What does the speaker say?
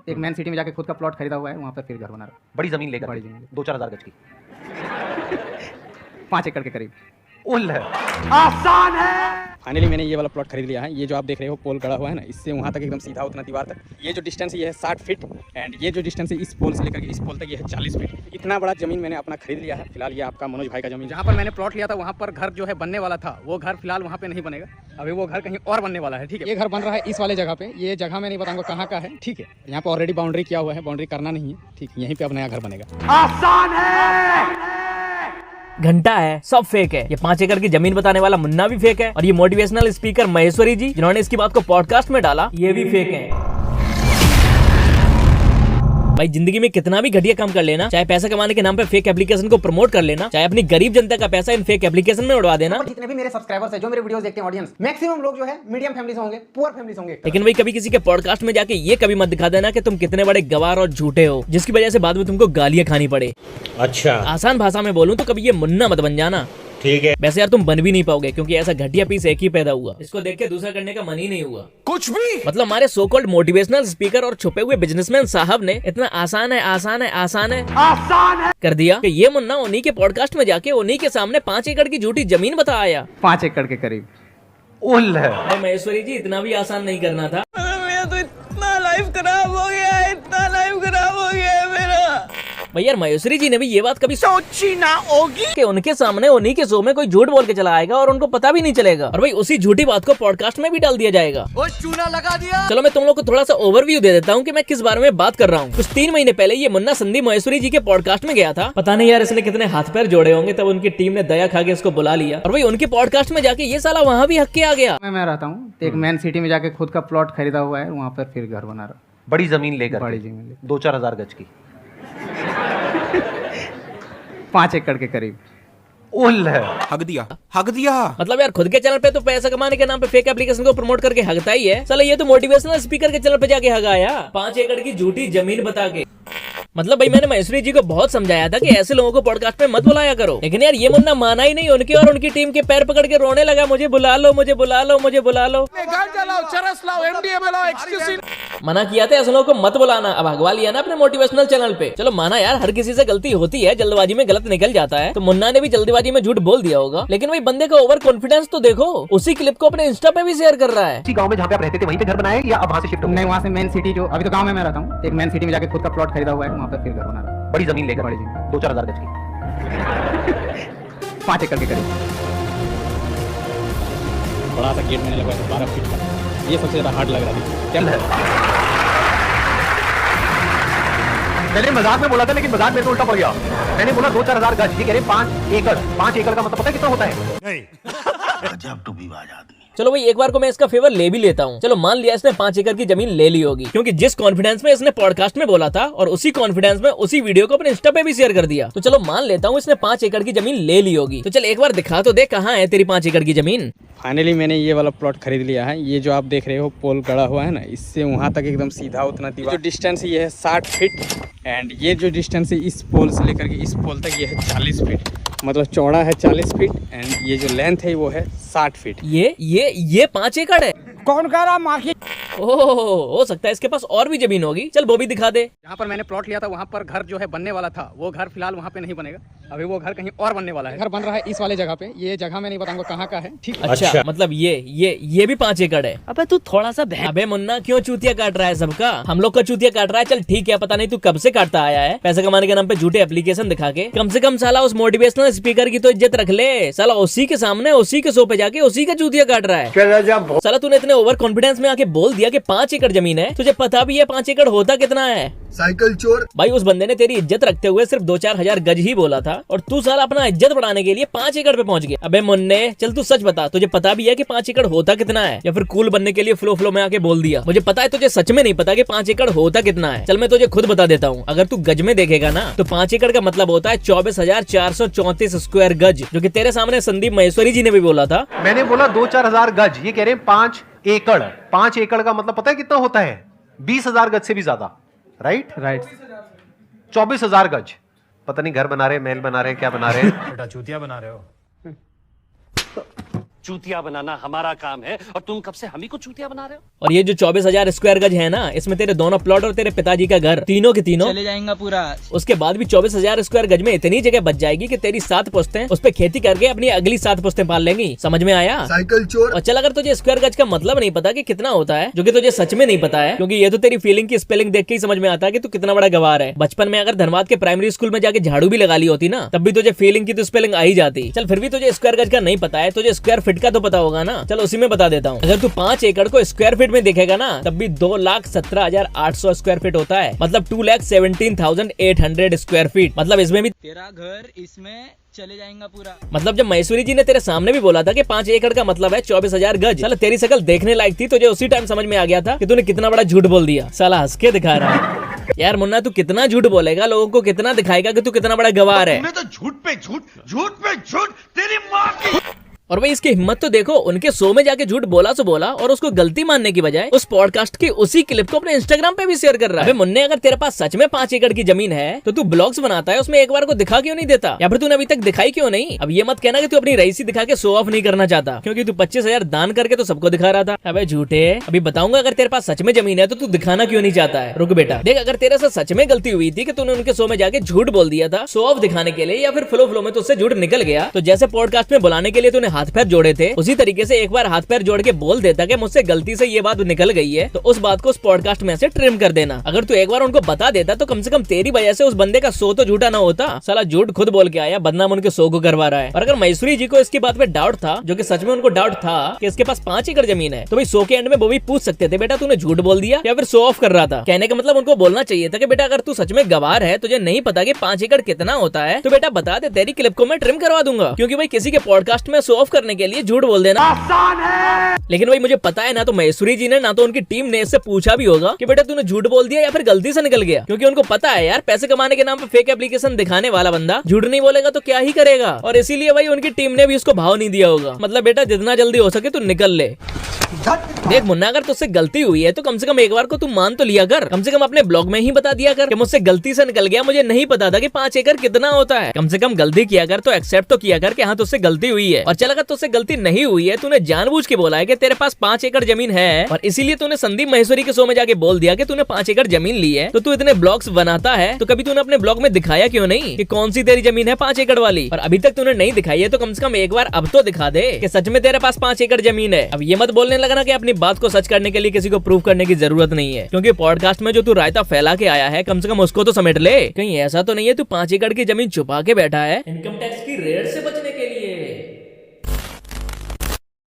एक man city में जाके खुद का प्लॉट खरीदा हुआ है, वहाँ पर फिर घर बना रहा हूँ। बड़ी जमीन लेकर? बड़ी जमीन 2-4 हज़ार गज की। 5 एकड़ के करीब। उल है, आसान है। फाइनली मैंने ये वाला प्लॉट खरीद लिया है। ये जो आप देख रहे हो पोल गड़ा हुआ है ना, इससे वहाँ तक एकदम सीधा उतना दीवार तक। ये जो डिस्टेंस ये है 60 फीट एंड ये जो डिस्टेंस है इस पोल से लेकर के इस पोल तक ये है 40 फीट। इतना बड़ा जमीन मैंने अपना खरीद लिया है। फिलहाल ये आपका मनोज भाई का जमीन। जहाँ पर मैंने प्लॉट लिया था वहाँ पर घर जो है बनने वाला था, वो घर फिलहाल वहाँ पे नहीं बनेगा। अभी वो घर कहीं और बनने वाला है। ठीक है, ये घर बन रहा है इस वाले जगह पे। ये जगह मैं नहीं बताऊंगा कहाँ का है। ठीक है, यहाँ पे ऑलरेडी बाउंड्री किया हुआ है, बाउंड्री करना नहीं है। ठीक, यहीं पे अब नया घर बनेगा। आसान है। घंटा है, सब फेक है। ये 5 एकड़ की जमीन बताने वाला मुन्ना भी फेक है और ये मोटिवेशनल स्पीकर महेश्वरी जी जिन्होंने इसकी बात को पॉडकास्ट में डाला, ये भी फेक है। भाई जिंदगी में कितना भी घटिया काम कर लेना, चाहे पैसा कमाने के नाम पे फेक एप्लीकेशन को प्रमोट कर लेना, चाहे अपनी गरीब जनता का पैसा इन फेक एप्लीकेशन में उड़वा देना। जितने भी मेरे सब्सक्राइबर्स हैं, जो मेरे वीडियोस देखते हैं, ऑडियंस मैक्सिमम लोग जो है मीडियम फैमिली से होंगे, पुअर फैमिली से होंगे। लेकिन भाई कभी किसी के पॉडकास्ट में जाके ये कभी मत दिखा देना कि तुम कितने बड़े गवार और झूठे हो, जिसकी वजह से बाद में तुमको गालियां खानी पड़े। अच्छा, आसान भाषा में बोलूं तो कभी ये मुन्ना मत बन जाना। ठीक है। वैसे यार तुम बन भी नहीं पाओगे क्योंकि ऐसा घटिया पीस एक ही पैदा हुआ, इसको देख के दूसरा करने का मन ही नहीं हुआ कुछ भी। मतलब हमारे सो कॉल्ड मोटिवेशनल स्पीकर और छुपे हुए बिजनेसमैन साहब ने इतना आसान है कर दिया कि ये मुन्ना उन्हीं के पॉडकास्ट में जाके उन्हीं के सामने 5 एकड़ की झूठी जमीन बता आया। 5 एकड़ के करीब। उल है। अरे महेश्वरी जी इतना भी आसान नहीं करना था। मेरा तो इतना लाइफ खराब हो गया है, इतना लाइफ खराब हो गया है मेरा। भाई यार महेश्वरी जी ने भी ये बात कभी सोची ना होगी कि उनके सामने उन्हीं के शो में कोई झूठ बोल के चला आएगा और उनको पता भी नहीं चलेगा और भाई उसी झूठी बात को पॉडकास्ट में भी डाल दिया जाएगा। वो चूना लगा दिया। चलो मैं तुम लोग को थोड़ा सा ओवरव्यू दे देता हूँ कि मैं किस बारे में बात कर रहा हूँ। कुछ 3 महीने पहले ये मुन्ना संदीप महेश्वरी जी के पॉडकास्ट में गया था। पता नहीं यार इसने कितने हाथ पैर जोड़े होंगे, तब उनकी टीम ने दया खा के इसको बुला लिया और भाई उनके पॉडकास्ट में जाके ये साला वहाँ भी हक के आ गया। मैं रहता हूँ एक मैन सिटी में जाके खुद का प्लॉट खरीदा हुआ है, वहाँ पर फिर घर बना रहा हूँ। बड़ी जमीन लेकर? बड़ी जमीन 2-4 हज़ार गज की। 5 एकड़ के करीब। उल है, हक दिया, हक दिया। मतलब यार खुद के चैनल पे तो पैसा कमाने के नाम पे फेक एप्लीकेशन को प्रमोट करके हगता ही है साला, ये तो मोटिवेशनल स्पीकर के चैनल पे जाके हगाया 5 एकड़ की झूठी जमीन बता के। मतलब भाई मैंने महेश्वरी जी को बहुत समझाया था कि ऐसे लोगों को पॉडकास्ट में मत बुलाया करो, लेकिन यार ये मुन्ना माना ही नहीं। उनके और उनकी टीम के पैर पकड़ के रोने लगा, मुझे बुला लो, मुझे बुला लो, मुझे बुला लो। चरस लाओ, MDMA लाओ, एक्सक्यूज़। मना किया था ऐसे लोगों को मत बुलाना, अब हगवा लिया ना अपने मोटिवेशनल चैनल पे। चलो माना यार हर किसी से गलती होती है, जल्दबाजी में गलत निकल जाता है, तो मुन्ना ने भी जल्दबाजी में झूठ बोल दिया होगा। लेकिन भाई बंदे का ओवर कॉन्फिडेंस तो देखो, उसी क्लिप को अपने इंस्टा पे भी शेयर कर रहा है। इसी गांव में जहाँ पे आप रहते थे वहीं पे घर बनाए या अब वहाँ से शिफ्ट हो? नहीं, वहाँ से मेन सिटी, जो अभी तो गाँव में मैं रहता हूँ, एक मैन सिटी में जाके खुद का प्लॉट खरीदा हुआ है, वहाँ पर फिर घर बना रहा हूँ। बड़ी जमीन लेकर? बड़ी जमीन 2-4 हज़ार गज की। 5 एकड़ के करीब। बड़ा सा गेट मैंने लगवाया 12 फीट का। ये सबसे ज्यादा हार्ड लग रहा था। क्या है? मैंने मजाक में बोला था, लेकिन मजाक में तो उल्टा पड़ गया। मैंने बोला 2-4 हज़ार गज, ये कह रहे 5 एकड़। 5 एकड़ का मतलब पता है कितना होता है? गजब टू विवाद आदमी। चलो भाई एक बार को मैं इसका फेवर ले भी लेता हूँ। चलो मान लिया इसने 5 एकड़ की जमीन ले ली होगी, क्योंकि जिस कॉन्फिडेंस में इसने पॉडकास्ट में बोला था और उसी कॉन्फिडेंस में उसी वीडियो को अपने इंस्टा पे भी शेयर कर दिया, तो चलो मान लेता हूँ इसने 5 एकड़ की जमीन ले ली होगी। तो चल एक बार दिखा तो दे कहाँ है तेरी 5 एकड़ की जमीन। फाइनली मैंने ये वाला प्लॉट खरीद लिया है। ये जो आप देख रहे हो पोल गड़ा हुआ है ना, इससे वहाँ तक एकदम सीधा उतना दीवार। जो डिस्टेंस ये है 60 फीट एंड ये जो डिस्टेंस है इस पोल से लेकर के इस पोल तक ये है 40 फीट। मतलब चौड़ा है 40 फीट एंड ये जो लेंथ है वो है 60 फीट। ये 5 एकड़ है। कौन कह रहा मार्केट? ओह हो सकता है इसके पास और भी जमीन होगी। चल वो भी दिखा दे। जहाँ पर मैंने प्लॉट लिया था वहाँ पर घर जो है बनने वाला था, वो घर फिलहाल वहाँ पे नहीं बनेगा। अभी वो घर कहीं और बनने वाला है। घर बन रहा है इस वाले जगह पे। ये जगह मैं नहीं बताऊंगा कहाँ का है। ठीक, अच्छा मतलब ये भी 5 एकड़ है। अबे तू थोड़ा सा अबे मुन्ना क्यों चूतिया काट रहा है सबका? हम लोग का चूतिया काट रहा है। चल ठीक है, पता नहीं तू कब से काटता आया है पैसा कमाने के नाम पे झूठे एप्लीकेशन दिखा के। कम से कम साला उस मोटिवेशनल स्पीकर की तो इज्जत रख ले। साला उसी के सामने उसी के शो पे जाके उसी का चूतिया काट रहा है। साला तूने इतने ओवर कॉन्फिडेंस में आके बोल दिया कि 5 एकड़ जमीन है। तुझे पता भी है 5 एकड़ होता कितना है? साइकिल चोर। भाई उस बंदे ने तेरी इज्जत रखते हुए सिर्फ 2-4 हजार गज ही बोला था और तू साला अपना इज्जत बढ़ाने के लिए 5 एकड़ पे पहुंच गया। अबे मुन्ने चल तू सच बता, तुझे पता भी है कि 5 एकड़ होता कितना है, या फिर कूल बनने के लिए फ्लो में आके बोल दिया? मुझे पता है तुझे सच में नहीं पता कि 5 एकड़ होता कितना है। चल मैं तुझे खुद बता देता हूँ। अगर तू गज में देखेगा ना तो 5 एकड़ का मतलब होता है 24,434 स्क्वायर गज, जो कि तेरे सामने संदीप महेश्वरी जी ने भी बोला था। मैंने बोला 2-4 हज़ार गज, ये कह रहे हैं 5 एकड़। 5 एकड़ का मतलब पता है कितना होता है? 20,000 गज से भी ज्यादा। राइट 24,000 गज। पता नहीं घर बना रहे, महल बना रहे, क्या बना रहे। बेटा चूतिया बना रहे हो। चूतिया बनाना हमारा काम है और तुम कब से हम ही को चूतिया बना रहे हो। और ये जो 24,000 स्क्वायर गज है ना, इसमें तेरे दोनों प्लॉट और तेरे पिताजी का घर तीनों के तीनों चले जाएगा पूरा। उसके बाद भी 24,000 स्क्वायर गज में इतनी जगह बच जाएगी कि तेरी 7 पुश्तें उस पे खेती करके अपनी अगली 7 पुश्तें पाल लेंगी। समझ में आया? साइकिल चोर। और चल, अगर तुझे स्क्वायर गज का मतलब नहीं पता कि कितना होता है, जो कि तुझे सच में नहीं पता है, क्योंकि ये तो तेरी फीलिंग की स्पेलिंग देख के ही समझ में आता है कि तू कितना बड़ा गवार है। बचपन में अगर धनबाद के प्राइमरी स्कूल में जाके झाड़ू भी लगा ली होती ना, तब भी तुझे फीलिंग की तो स्पेलिंग आ ही जाती। चल, फिर भी तुझे स्क्वायर गज का नहीं पता है, तुझे स्क्वायर फीट का तो पता होगा ना। चल, उसी में बता देता हूँ। अगर तू 5 एकड़ को स्क्वायर फीट में देखेगा ना, तब भी 2,17,800 स्क्वायर फीट होता है, मतलब 2,17,800 स्क्वायर फीट। मतलब इसमें भी तेरा घर इसमें चले जाएगा पूरा। मतलब जब महेश्वरी जी ने तेरे सामने भी बोला था कि 5 एकड़ का मतलब है 24,000 गज, साला तेरी शक्ल देखने लायक थी, तुझे उसी टाइम समझ में आ गया था कि तूने कितना बड़ा झूठ बोल दिया। साला हंस के दिखा रहा है। यार मुन्ना, तू कितना झूठ बोलेगा, लोगों को कितना दिखाएगा कि तू कितना बड़ा गवार है। तो झूठ पे झूठ, झूठ पे झूठ, तेरी माँ की। और भाई इसकी हिम्मत तो देखो, उनके शो में जाके झूठ बोला सो बोला, और उसको गलती मानने की बजाय उस पॉडकास्ट की उसी क्लिप को अपने इंस्टाग्राम पे भी शेयर कर रहा है। मुन्ने, अगर तेरे पास सच में 5 एकड़ की जमीन है तो तू ब्लॉग्स बनाता है, उसमें एक बार को दिखा क्यों नहीं देता, या फिर तूने अभी तक दिखाई क्यों नहीं? अब ये मत कहना कि तू अपनी रईसी दिखा के शो ऑफ नहीं करना चाहता, क्योंकि तू 25,000 दान करके तो सबको दिखा रहा था। अबे झूठे, अभी बताऊंगा अगर तेरे पास सच में जमीन है तो तू दिखाना क्यों नहीं चाहता है। रुक बेटा, देख, अगर तेरे से सच में गलती हुई थी कि तूने उनके शो में जाके झूठ बोल दिया था शो ऑफ दिखाने के लिए, या फिर फ्लो में तुझसे झूठ निकल गया, तो जैसे पॉडकास्ट में बुलाने के लिए तूने हाथ पैर जोड़े थे, उसी तरीके से एक बार हाथ पैर जोड़ के बोल देता कि मुझसे गलती से ये बात निकल गई है, तो उस बात को उस पॉडकास्ट में से ट्रिम कर देना। अगर तू एक बार उनको बता देता तो कम से कम तेरी वजह से उस बंदे का शो तो झूठा ना होता। साला झूठ खुद बोल के आया, बदनाम उनके शो को करवा रहा है। और अगर महेश्वरी जी को इसकी बात पे डाउट था, जो कि सच में उनको डाउट था कि इसके पास 5 एकड़ जमीन है, तो भाई शो के एंड में वो भी पूछ सकते थे, बेटा तूने झूठ बोल दिया या फिर शो ऑफ कर रहा था। कहने का मतलब उनको बोलना चाहिए था कि बेटा अगर तू सच में गवार है, तुझे नहीं पता कि 5 एकड़ कितना होता है, तो बेटा बता दे, तेरी क्लिप को मैं ट्रिम करवा दूंगा। क्योंकि भाई किसी के पॉडकास्ट में शो ऑफ करने के लिए झूठ बोल देना लेकिन भाई मुझे पता है ना, तो महेश्वरी जी ने ना तो उनकी टीम ने इससे पूछा भी होगा कि बेटा तूने झूठ बोल दिया या फिर गलती से निकल गया, क्योंकि उनको पता है यार, पैसे कमाने के नाम पे फेक एप्लीकेशन दिखाने वाला बंदा झूठ नहीं बोलेगा तो क्या ही करेगा। और इसीलिए भाई उनकी टीम ने भी उसको भाव नहीं दिया होगा। मतलब बेटा जितना जल्दी हो सके तू निकल ले। देख मुन्ना, अगर तुझसे गलती हुई है तो कम से कम एक बार को तू मान तो लिया कर। कम से कम अपने ब्लॉग में ही बता दिया कर कि मुझसे गलती से निकल गया, मुझे नहीं पता था कि 5 एकड़ कितना होता है। कम से कम गलती किया कर तो एक्सेप्ट तो किया कर कि हाँ तुझसे गलती हुई है। और चल, अगर तुझसे गलती नहीं हुई है, तूने जानबूझ के बोला है कि तेरे पास 5 एकड़ जमीन है और इसीलिए तूने संदीप महेश्वरी के शो में जाके बोल दिया कि तूने 5 एकड़ जमीन ली है, तो तू इतने ब्लॉग्स बनाता है, तो कभी तूने अपने ब्लॉग में दिखाया क्यों नहीं कि कौन सी तेरी जमीन है 5 एकड़ वाली? और अभी तक तूने नहीं दिखाई है, तो कम से कम एक बार अब तो दिखा दे कि सच में तेरे पास 5 एकड़ जमीन है। अब ये मत बोलने लगना कि अपनी बात को सच करने के लिए किसी को प्रूव करने की जरूरत नहीं है, क्योंकि पॉडकास्ट में जो तू रायता फैला के आया है, कम से कम उसको तो समेट ले। कहीं ऐसा तो नहीं है तू 5 एकड़ की जमीन छुपा के बैठा है इनकम टैक्स की रेड से बचने